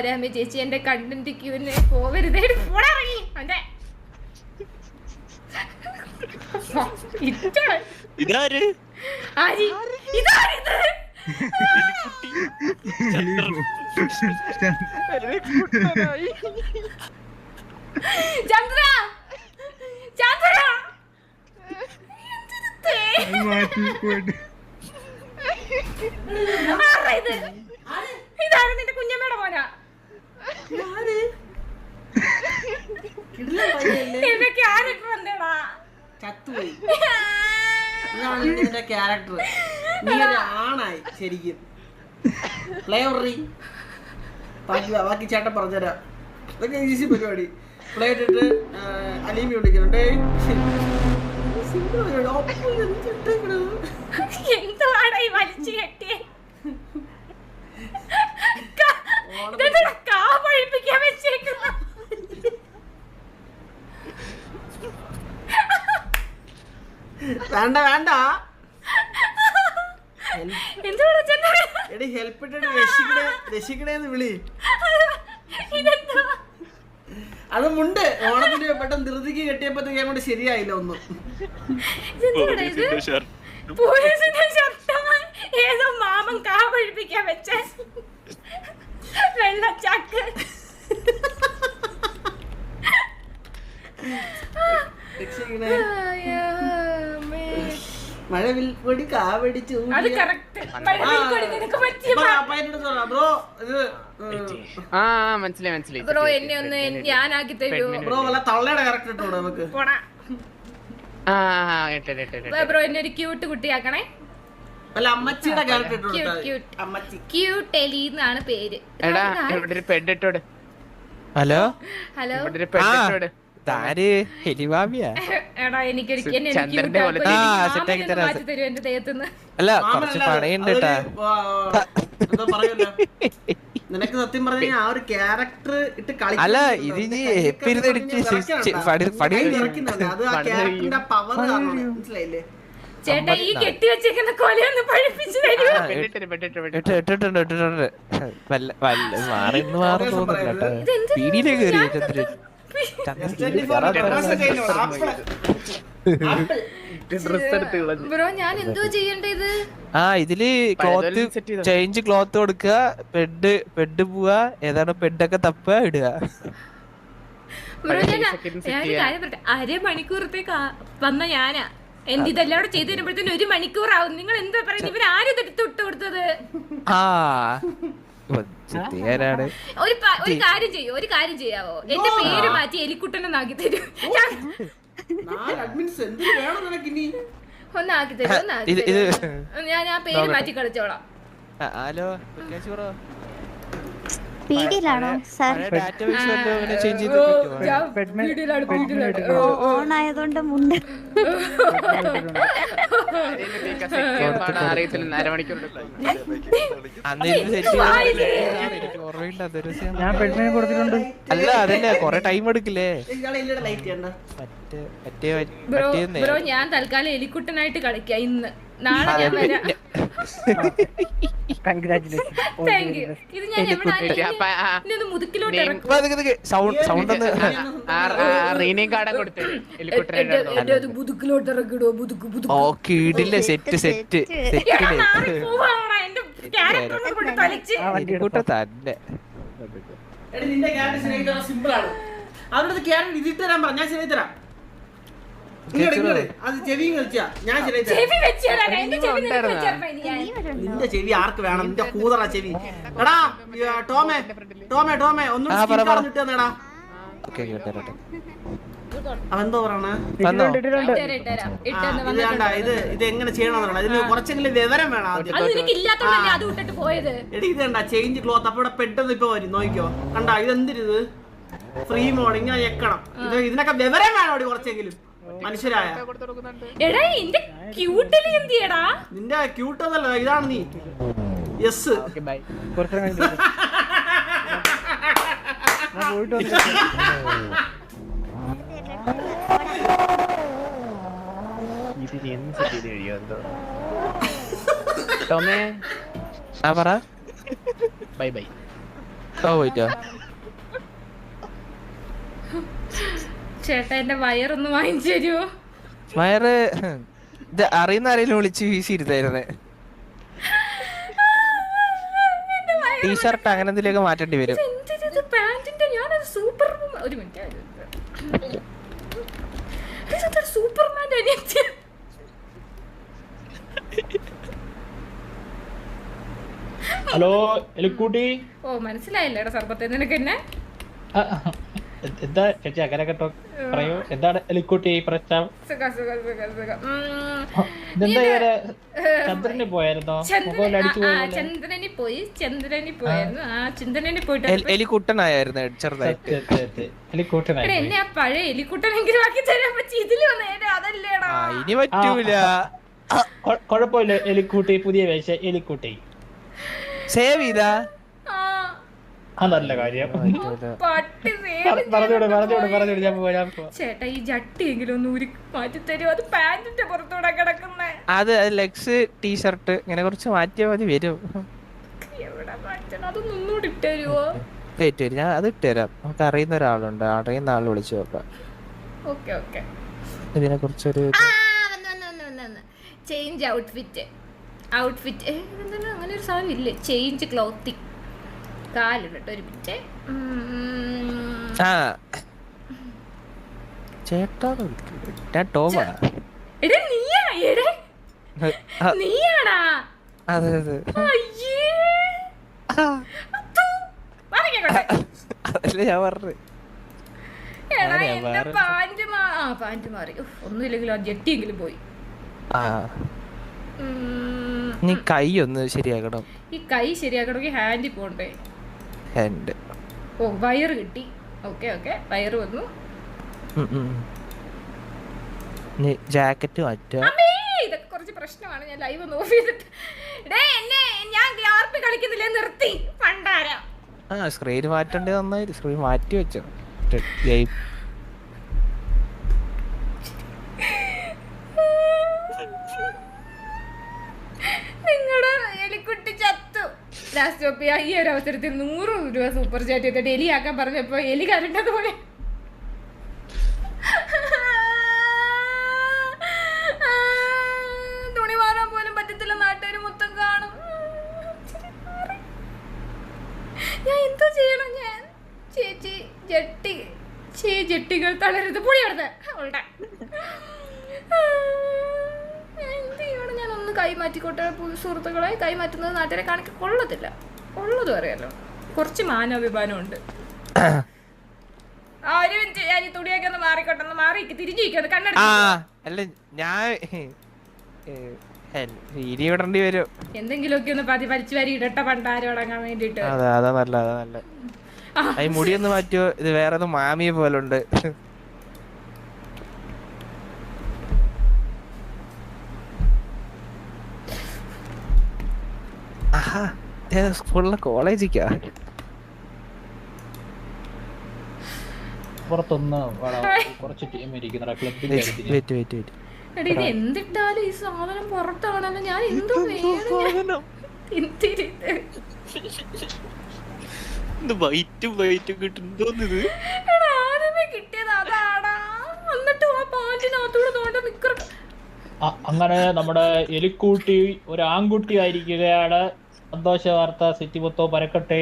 രാമേ ചേച്ചി എന്റെ കണ്ടന്റ് ക്യൂവിനെ പോവരുതേ പോടറങ്ങി അതെ ഇതാര് ആരി ഇതാരിത് ചന്ദ്ര ചന്ദ്ര ഇതാണ് നിന്റെ കുഞ്ഞമ്മയുടെ മോനാ എന്റെ ക്യാരക്ടർ എന്താടാ ചത്തുപോയി. ഇതാണ് നിന്റെ ക്യാരക്ടർ. നീ ഒരു ആണായി ശരിക്കും. പ്ലേ ഓർറി ബാക്കി ചേട്ടൻ പറഞ്ഞുതരാം. ഇതൊക്കെ ഈസി പരിപാടി. പ്ലേ ഇട്ടിട്ട് അലീമി വിളിക്കുന്നുണ്ട്. എന്തുവാടാ ഈ വലിച്ചു കെട്ടിയെ കാ പഴിപ്പിക്കാൻ വെച്ചേക്കുന്ന വേണ്ട വേണ്ട എടി ഹെൽപ്പ് ഇട്ടിട്ട് രക്ഷിക്കണേന്ന് വിളി. അത് മുണ്ട് ഓണത്തിന് പെട്ടെന്ന് ധൃതിക്ക് കെട്ടിയപ്പോഴത്തേക്ക് അങ്ങോട്ട് ശരിയായില്ല ഒന്നും. ഏതോ മാമൻ കാ പഴിപ്പിക്കാൻ വെച്ച വെള്ളച്ചാക്ക്. മഴവിൽ പൊടി കാവടിച്ചു. ബ്രോ എന്നെ ഒന്ന് ഞാനാക്കി തരൂ ബ്രോ. വല്ല തള്ളയുടെ ക്യാരക്ടർ ഇട്ടോ നമുക്ക്. ബ്രോ എന്നെ ഒരു ക്യൂട്ട് കുട്ടിയാക്കണേ. അല്ല അമ്മച്ചിയുടെ ക്യാരക്ടർ ഇട്ടോ. ക്യൂട്ട് എലി എന്നാണ് പേര്. ഹലോ ഹലോ എടാ എനിക്കൊരു എന്റെ ദേഹത്തുനിന്ന്. അല്ല കുറച്ച് പണയുണ്ട് കേട്ടാ. നിനക്ക് സത്യം പറഞ്ഞ ആ ഒരു ക്യാരക്ടർ ഇട്ട് അല്ല ഇത് നീ മനസ്സിലായില്ലേ ചേട്ടാ ഈ കെട്ടി വെച്ചേക്കുന്ന കൊലയൊന്ന് പഴിപ്പിച്ചു തരൂ. ഇട്ടിട്ടുണ്ട് മാറി തോന്നുന്നില്ല കേട്ടോ. പീടിയിലേക്ക് കയറി ചന്ദ്രൻ. ബ്രോ ഞാൻ എന്തോ ചെയ്യണ്ടത്? ഇതില് ക്ലോത്ത് ചേഞ്ച് ക്ലോത്ത് കൊടുക്കുക, ബെഡ് പോവാ, ഏതാണ് ബെഡൊക്കെ തപ്പുക ഇടുക. ബ്രോ ഞാൻ കാര്യം പറയട്ടെ, അരമണിക്കൂറത്തേക്ക് വന്ന ഞാനാ. എന്റെ ഇതെല്ലാം കൂടെ ചെയ്ത് തരുമ്പോഴത്തേന് 1 മണിക്കൂറാവും. നിങ്ങൾ എന്താ പറയുന്നത്? ഇവരാരും ഇതെടുത്ത് വിട്ടു കൊടുത്തത്? ഒരു കാര്യം ചെയ്യാവോ? എന്റെ പേര് മാറ്റി എലിക്കുട്ടനെന്നാക്കി തരൂ. ഒന്നാക്കി തരൂ. ഞാൻ ആ പേര് മാറ്റി കളിച്ചോളാം. Hello പീഡിയിലാണോ sir? ഓണായതുകൊണ്ട് മുണ്ട് അല്ല അതന്നെ കൊറേ ടൈം എടുക്കില്ലേ. ബ്രോ ഞാൻ തൽക്കാലം എലിക്കുട്ടനായിട്ട് കളിക്കാം ഇന്ന്. നാളെ ഞാൻ വരാം. Thank you. ഇത് ഞാൻ മുതുക്കിലോട്ട് മുതുക്കിലോട്ട് ഇറക്കിടോ. കീടില്ല സെറ്റ് സെറ്റ് തന്നെ. നിന്റെ ക്യാരക്ടർ സിമ്പിൾ ആണ്. അവരുടെ ക്യാരക്ടർ ഇതിട്ട് തരാൻ പറഞ്ഞ ഞാൻ ശരിയായി തരാം. അത് ചെവി കളിച്ചാ ഞാൻ നിന്റെ ചെവി ആർക്ക് വേണം? നിന്റെ കൂതറ ചെവി. എടാ ടോമേ ഒന്നും തന്നെടാ. അവെന്തോ പറയണ ഇത് എങ്ങനെ ചെയ്യണമെന്നാണ്. ഇതിന് കുറച്ചെങ്കിലും വിവരം വേണം ആദ്യം. എടി ഇത് കണ്ടാ ചേഞ്ച് ക്ലോത്ത്. അപ്പൊ ഇവിടെ പെട്ടെന്ന് ഇപ്പൊ വരും. നോക്കിക്കോ കണ്ടാ ഇതെന്തിരിത് ഫ്രീ മോഡ് ഇങ്ങനെ ഞെക്കണം. ഇതിനൊക്കെ വിവരം വേണം അവിടെ കുറച്ചെങ്കിലും മനുഷ്യരായ. നിന്റെ ക്യൂട്ടൊന്നല്ല ഇതാണ് നീ. യെസ് ടോമേ ബൈ ബൈ. പോയിട്ടോ ചേട്ടാ എന്റെ വയറൊന്ന് വാങ്ങിച്ചു തരുമോ? വയറ് ഇത് അറിയുന്ന ആരെങ്കിലും വിളിച്ച് വീശിയിരുത്തായിരുന്നേ. ടീഷർട്ട് അങ്ങനെ എന്തെങ്കിലുമൊക്കെ മാറ്റേണ്ടി വരും. പാന്റിന്റെ ഞാനത് സൂപ്പർ ഒരു മിനിറ്റ് സൂപ്പർമാന്റെ അനിയത്തി. ഹലോ എലിക്കുട്ടി. ഓ മനസ്സിലായില്ലേടാ സർബത്തെ നിനക്ക് എന്നെ. എന്താ ചേച്ചി അങ്ങനെ കേട്ടോ പറയൂ, എന്താണ് എലിക്കുട്ടി പ്രശ്നം? ചന്ദ്രന് പോയായിരുന്നോ? ചന്ദ്രനിൽ പോയായിരുന്നു. ആ ചന്ദ്രനിൽ പോയിട്ട് എലിക്കുട്ടനായിരുന്നു ചെറുതായിട്ട്. എലിക്കുട്ടനായി എന്നെ ആ പഴയ എലിക്കുട്ടനെങ്കിലും ആക്കി തരാൻ പറ്റി. ഇതില് വന്നേനെ അതല്ലേടാ. ഇനി പറ്റൂല. കൊഴപ്പില്ല എലിക്കുട്ടി, പുതിയ വേഷ എലിക്കുട്ടി സേവ് ചെയ്താ നല്ല കാര്യം. ചേട്ടാ ഈ ജട്ടിയെങ്കിലും ഒന്ന് ഊരി മാറ്റി തരുമോ? അത് പാന്റിന്റെ പുറത്തൂടെ കിടക്കുന്നേ. അത് ലെഗ്സ് ടീഷർട്ട് ഇങ്ങനെ കുറച്ച് മാറ്റിയാൽ മതി. വരും. എവിടെ മാറ്റണം? അതൊന്നും ഒന്നുകൂടി ഇട്ട് തരുമോ? ഞാൻ അത് ഇട്ടുതരാം. നമുക്ക് അറിയുന്ന ഒരാളുണ്ട്, അറിയുന്ന ആൾ വിളിച്ചു നോക്കാം. Okay okay. ഇതിനെ കുറിച്ചൊരു ചേഞ്ച് ഔട്ട്ഫിറ്റ് അങ്ങനെ ഒരു സാധനം ഇല്ലേ? ചേഞ്ച് ക്ലോത്തിങ് കാലുണ്ട്. ഒരു മിനിറ്റ്. ചേട്ടാ ഞാൻ ടോമാ. എടാ നീയാടാ? അതെ അതെ അതല്ലേ ഞാൻ പറഞ്ഞു. പാന്റ് മാറി. ഒന്നുമില്ലെങ്കിലും ആ ജട്ടിയെങ്കിലും പോയി. നീ കൈ ഒന്ന് ശരിയാക്കണം. ഈ കൈ ശരിയാക്കണമെങ്കിൽ ഹാൻഡിൽ പോണ്ടേ? ഹാൻഡ്. ഓ വയറ് കിട്ടി. ഓക്കെ ഓക്കെ വയറ് വന്നു. ജാക്കറ്റ് മാറ്റുക. ഇതൊക്കെ കുറച്ച് പ്രശ്നമാണ്. ഞാൻ ലൈവ് ഒന്ന് ഓഫ് ചെയ്തിട്ട് ഞാൻ ഗ്യാർപ്പി കളിക്കുന്നില്ലേ? നിർത്തി പണ്ടാരം. സ്ക്രീൻ മാറ്റണ്ടേ? നന്നായി സ്ക്രീൻ മാറ്റി വെച്ചോ. നിങ്ങളുടെ എലിക്കുട്ടി ചത്തു. ലാസ്റ്റ് ഈ ഒരു അവസരത്തിൽ 100 രൂപ സൂപ്പർ ചാറ്റ് ചെയ്തിട്ട് എലിയാക്കാൻ പറഞ്ഞപ്പോ എലി കരണ്ടതുപോലെ തുണി മാറാൻ പോലും പറ്റത്തില്ല. നാട്ടുകാർ മൊത്തം കാണും. ഞാൻ എന്തോ ചെയ്യണം? ഞാൻ ചേച്ചി ജട്ടികൾ തളരുത്. പൊടി അവിടുത്തെ അവളുടെ എന്ത് ചെയ്യണം? ഞാൻ ഒന്ന് കൈ മാറ്റിക്കോട്ടെ സുഹൃത്തുക്കളെ. കൈ മാറ്റുന്നത് നാട്ടിലെ കാണിക്ക് കൊള്ളത്തില്ല. ഉള്ളതും അറിയാലോ, കുറച്ച് മാനവാഭിമാനമുണ്ട്. ഒരു മിനിറ്റ്, ഞാൻ ഈ തുണിയൊക്കെ ഒന്ന് മാറിക്കോട്ടെ. ഒന്ന് മാറി തിരിഞ്ഞിരിക്കുന്നു. കണ്ണട അല്ല ഞാൻ ഇടേണ്ടി വരും. എന്തെങ്കിലുമൊക്കെ ഒന്ന് വലിച്ചു വാരി ഇടട്ട പണ്ടാരം അടങ്ങാൻ വേണ്ടിട്ട്. അതാ നല്ല ഈ മുടിയൊന്ന് മാറ്റിയോ? ഇത് വേറെ മാമിയെ പോലുണ്ട്. സ്കൂളിലെ കോളേജിക്കാ പുറത്തൊന്ന് കുറച്ച് ടീം ഇരിക്കുന്ന ഇത് എന്തിട്ടാലും ഈ സാധനം പുറത്താണല്ലോ. ഞാൻ എന്തോ ആദ്യമേ കിട്ടിയത് അതാടാ. എന്നിട്ട് ആ പാന്റിനകത്തൂടെ തോണ്ട നിക്കറ. അങ്ങനെ നമ്മുടെ എലിക്കുട്ടി ഒരു ആൺകുട്ടി ആയിരിക്കുകയാണ്. സന്തോഷ വാർത്ത സിറ്റി മൊത്തം പരക്കട്ടെ.